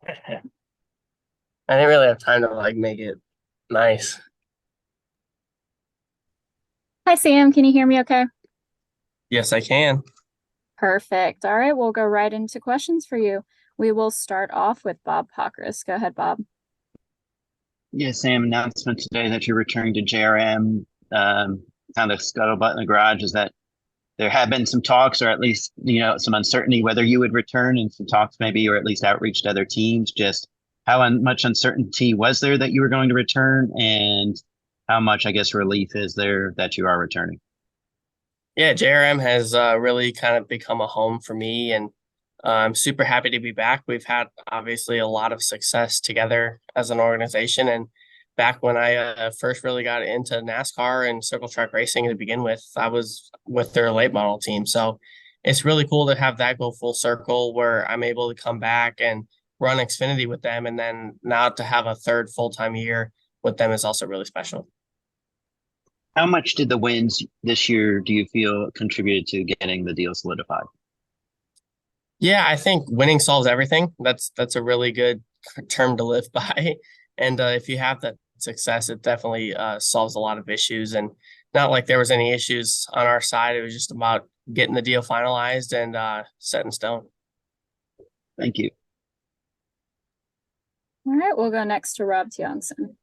I didn't really have time to like make it nice. Hi, Sam. Can you hear me okay? Yes, I can. Perfect. All right, we'll go right into questions for you. We will start off with Bob Pockris. Go ahead, Bob. Yeah, Sam, announcement today that you're returning to JRM. Kind of scuttlebutt in the garage is that there have been some talks, or at least some uncertainty whether you would return, and some talks maybe, or at least outreach to other teams. Just how much uncertainty was there that you were going to return, and how much, I guess, relief is there that you are returning? Yeah, JRM has really kind of become a home for me, and I'm super happy to be back. We've had obviously a lot of success together as an organization, and back when I first really got into NASCAR and circle track racing to begin with, I was with their late model team. So it's really cool to have that go full circle where I'm able to come back and run Xfinity with them, and then now to have a third full-time year with them is also really special. How much did the wins this year do you feel contributed to getting the deal solidified? Yeah, I think winning solves everything. That's a really good term to live by. And if you have that success, it definitely solves a lot of issues. And not like there was any issues on our side. It was just about getting the deal finalized and set in stone. Thank you. All right, we'll go next to Rob Tiongson.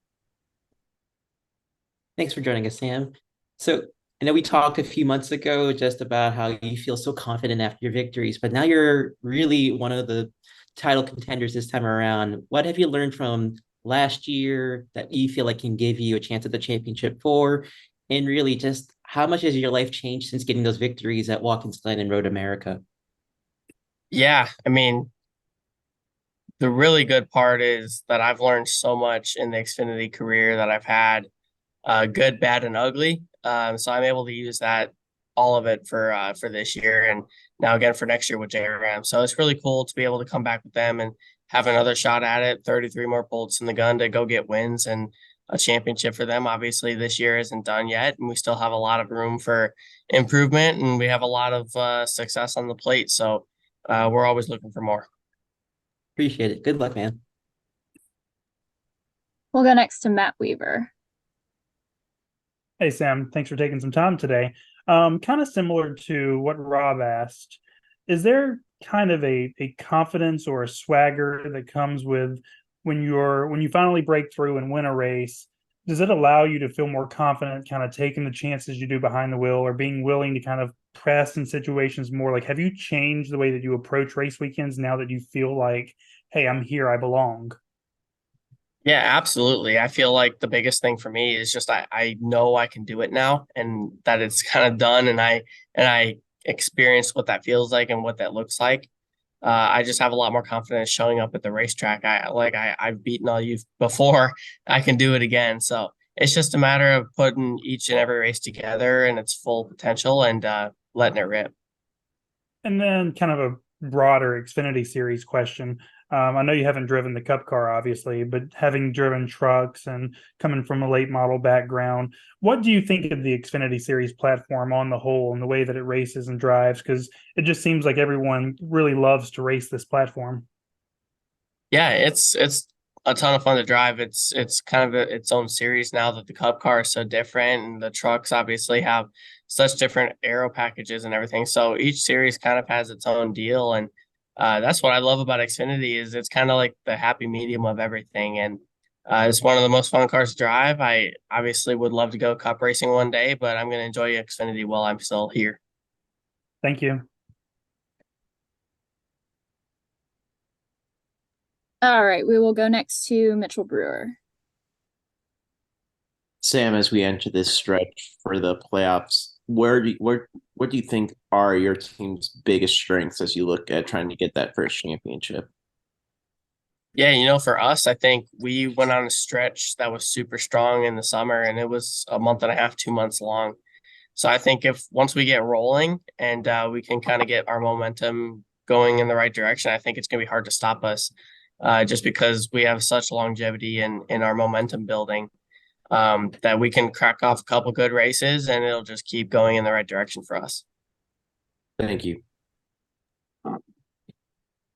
Thanks for joining us, Sam. So I know we talked a few months ago just about how you feel so confident after your victories, but now you're really one of the title contenders this time around. What have you learned from last year that you feel like can give you a chance at the championship for? And really just how much has your life changed since getting those victories at Watkins Glen and Road America? Yeah, I mean, the really good part is that I've learned so much in the Xfinity career that I've had, good, bad, and ugly. So I'm able to use that all of it for this year and now again for next year with JRM. So it's really cool to be able to come back with them and have another shot at it. 33 more bullets in the gun to go get wins and a championship for them. Obviously, this year isn't done yet, and we still have a lot of room for improvement, and we have a lot of success on the plate. So we're always looking for more. Appreciate it. Good luck, man. We'll go next to Matt Weaver. Hey, Sam, thanks for taking some time today. Kind of similar to what Rob asked, is there kind of a confidence or a swagger that comes with when you finally break through and win a race? Does it allow you to feel more confident, kind of taking the chances you do behind the wheel, or being willing to kind of press in situations more? Like, have you changed the way that you approach race weekends now that you feel like, hey, I'm here, I belong? Yeah, absolutely. I feel like the biggest thing for me is just I know I can do it now and that it's kind of done and I experienced what that feels like and what that looks like. I just have a lot more confidence showing up at the racetrack. I've beaten all you before. I can do it again. So it's just a matter of putting each and every race together and its full potential and letting it rip. And then kind of a broader Xfinity Series question. I know you haven't driven the Cup car, obviously, but having driven trucks and coming from a late model background, what do you think of the Xfinity Series platform on the whole and the way that it races and drives? Because it just seems like everyone really loves to race this platform. Yeah, it's a ton of fun to drive. It's kind of its own series now that the Cup car is so different, and the trucks obviously have such different aero packages and everything. So each series kind of has its own deal, and that's what I love about Xfinity is it's kind of like the happy medium of everything, and it's one of the most fun cars to drive. I obviously would love to go Cup racing one day, but I'm going to enjoy Xfinity while I'm still here. Thank you. All right, we will go next to Mitchell Brewer. Sam, as we enter this stretch for the playoffs, where do you think are your team's biggest strengths as you look at trying to get that first championship? Yeah, for us, I think we went on a stretch that was super strong in the summer, and it was a month and a half, 2 months long. So I think if once we get rolling and we can kind of get our momentum going in the right direction, I think it's going to be hard to stop us, just because we have such longevity in our momentum building, that we can crack off a couple good races and it'll just keep going in the right direction for us. Thank you.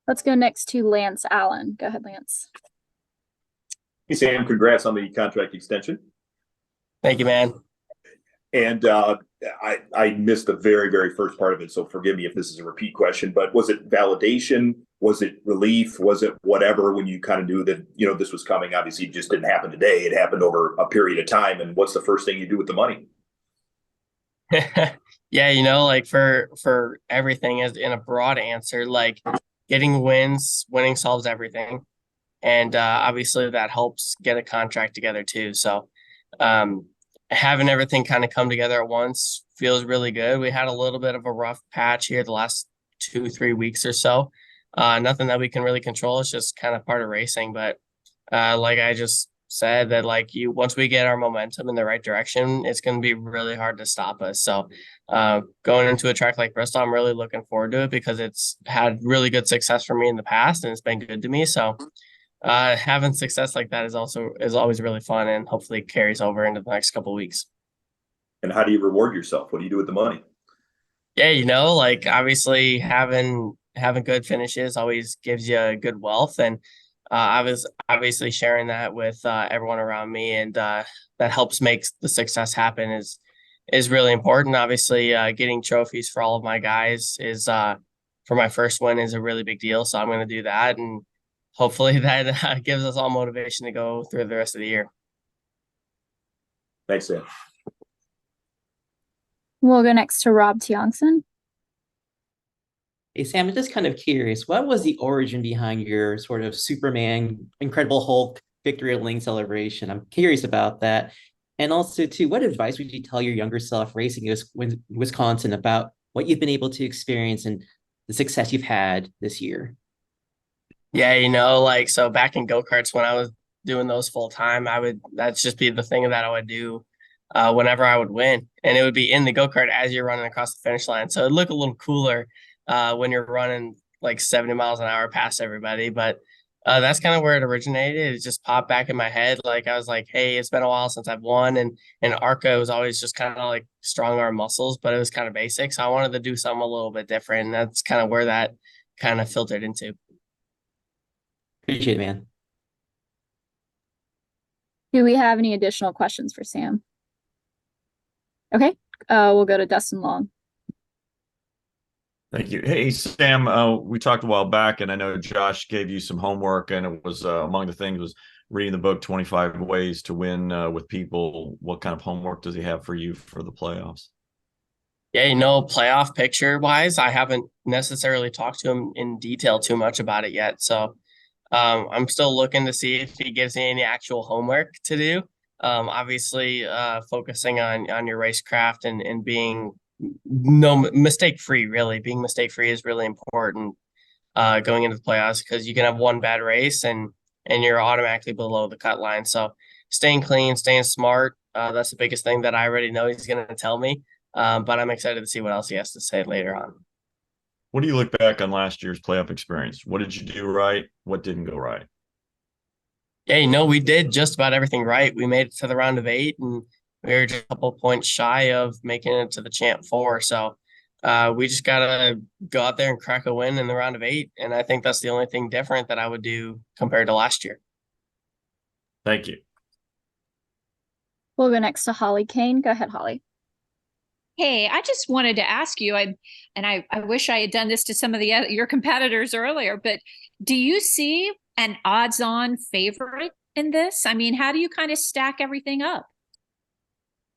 Let's go next to Lance Allen. Go ahead, Lance. Hey, Sam, congrats on the contract extension. Thank you, man. And I missed the very, very first part of it, so forgive me if this is a repeat question, but was it validation? Was it relief? Was it whatever when you kind of knew that, this was coming? Obviously, it just didn't happen today. It happened over a period of time. And what's the first thing you do with the money? Yeah, like for everything as in a broad answer, like getting winning solves everything. And obviously that helps get a contract together too. So um, having everything kind of come together at once feels really good. We had a little bit of a rough patch here the last 2-3 weeks or so. Nothing that we can really control. It's just kind of part of racing. But like I just said, that like once we get our momentum in the right direction, it's going to be really hard to stop us. So going into a track like Bristol, I'm really looking forward to it because it's had really good success for me in the past and it's been good to me. So having success like that is always really fun and hopefully carries over into the next couple of weeks. And how do you reward yourself? What do you do with the money? Yeah, like obviously having good finishes always gives you good wealth, and I was obviously sharing that with everyone around me, and that helps make the success happen is really important. Obviously, getting trophies for all of my guys is for my first win is a really big deal, so I'm going to do that, and hopefully that gives us all motivation to go through the rest of the year. Thanks, Sam. We'll go next to Rob Tiongson. Hey, Sam, I'm just kind of curious. What was the origin behind your sort of Superman, Incredible Hulk victory lane celebration? I'm curious about that. And also, too, what advice would you tell your younger self racing in Wisconsin about what you've been able to experience and the success you've had this year? Yeah, like so back in go-karts when I was doing those full time, that's just be the thing that I would do whenever I would win. And it would be in the go-kart as you're running across the finish line. So it'd look a little cooler when you're running like 70 miles an hour past everybody. But that's kind of where it originated. It just popped back in my head. Like I was like, hey, it's been a while since I've won. And ARCA was always just kind of like strong arm muscles, but it was kind of basic. So I wanted to do something a little bit different. And that's kind of where that kind of filtered into. Appreciate it, man. Do we have any additional questions for Sam? Okay, we'll go to Dustin Long. Thank you. Hey, Sam, we talked a while back, and I know Josh gave you some homework, and it was among the things was reading the book 25 Ways to Win with People. What kind of homework does he have for you for the playoffs? Yeah, playoff picture wise, I haven't necessarily talked to him in detail too much about it yet. So I'm still looking to see if he gives me any actual homework to do. Obviously, focusing on your racecraft and being no mistake free, really being mistake free is really important going into the playoffs because you can have one bad race and you're automatically below the cut line. So staying clean, staying smart, that's the biggest thing that I already know he's going to tell me. But I'm excited to see what else he has to say later on. What do you look back on last year's playoff experience? What did you do right? What didn't go right? Yeah, we did just about everything right. We made it to the round of 8, and we were just a couple points shy of making it to the Champ 4. So we just gotta go out there and crack a win in the round of 8, and I think that's the only thing different that I would do compared to last year. Thank you. We'll go next to Holly Kane. Go ahead, Holly. Hey, I just wanted to ask you, I wish I had done this to some of your competitors earlier, but do you see an odds-on favorite in this? I mean, how do you kind of stack everything up?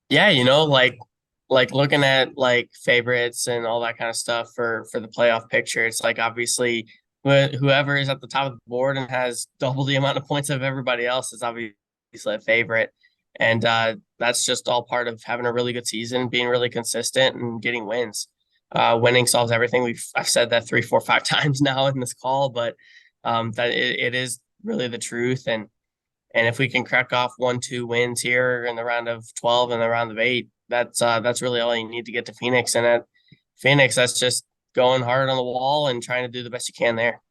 Yeah, like looking at like favorites and all that kind of stuff for the playoff picture. It's like obviously whoever is at the top of the board and has double the amount of points of everybody else is obviously a favorite. And that's just all part of having a really good season, being really consistent and getting wins. Winning solves everything. I've said that 3, 4, 5 times now in this call, but that it is really the truth. And if we can crack off 1-2 wins here in the round of 12 and the round of 8, that's really all you need to get to Phoenix. And at Phoenix, that's just going hard on the wall and trying to do the best you can there.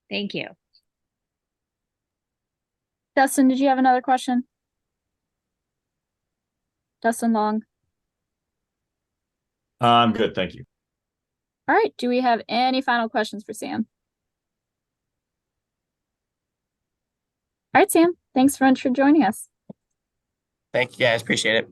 Thank you. Dustin, did you have another question? Dustin Long. I'm good. Thank you. All right. Do we have any final questions for Sam? All right, Sam, thanks so much for joining us. Thank you guys. Appreciate it.